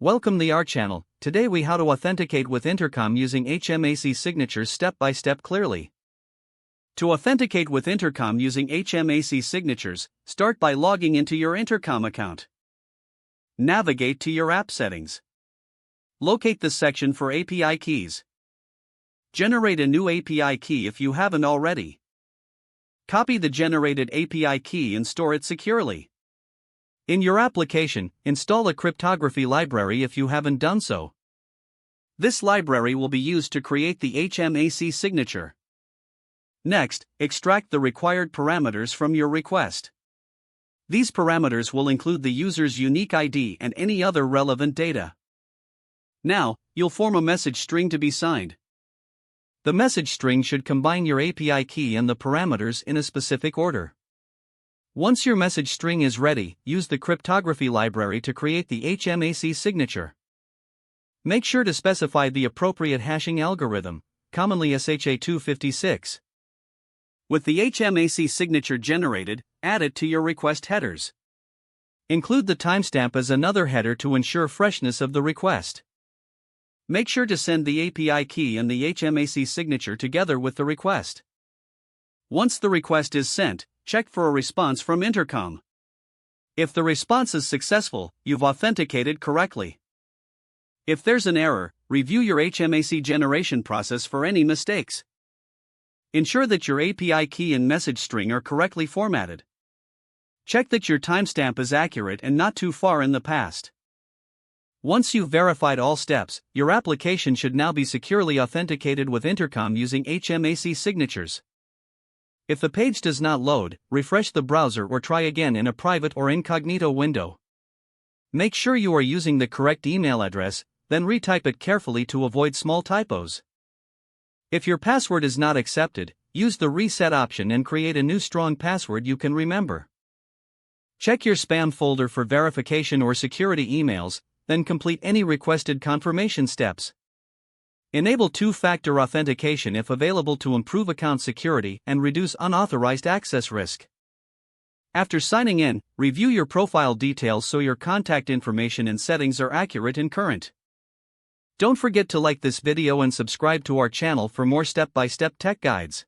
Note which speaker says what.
Speaker 1: Welcome to our channel. Today we how to authenticate with Intercom using HMAC signatures step by step clearly. To authenticate with Intercom using HMAC signatures, start by logging into your Intercom account. Navigate to your app settings. Locate the section for API keys. Generate a new API key if you haven't already. Copy the generated API key and store it securely. In your application, install a cryptography library if you haven't done so. This library will be used to create the HMAC signature. Next, extract the required parameters from your request. These parameters will include the user's unique ID and any other relevant data. Now, you'll form a message string to be signed. The message string should combine your API key and the parameters in a specific order. Once your message string is ready, use the cryptography library to create the HMAC signature. Make sure to specify the appropriate hashing algorithm, commonly SHA-256. With the HMAC signature generated, add it to your request headers. Include the timestamp as another header to ensure freshness of the request. Make sure to send the API key and the HMAC signature together with the request. Once the request is sent, check for a response from Intercom. If the response is successful, you've authenticated correctly. If there's an error, review your HMAC generation process for any mistakes. Ensure that your API key and message string are correctly formatted. Check that your timestamp is accurate and not too far in the past. Once you've verified all steps, your application should now be securely authenticated with Intercom using HMAC signatures. If the page does not load, refresh the browser or try again in a private or incognito window. Make sure you are using the correct email address, then retype it carefully to avoid small typos. If your password is not accepted, use the reset option and create a new strong password you can remember. Check your spam folder for verification or security emails, then complete any requested confirmation steps. Enable two-factor authentication if available to improve account security and reduce unauthorized access risk. After signing in, review your profile details so your contact information and settings are accurate and current. Don't forget to like this video and subscribe to our channel for more step-by-step tech guides.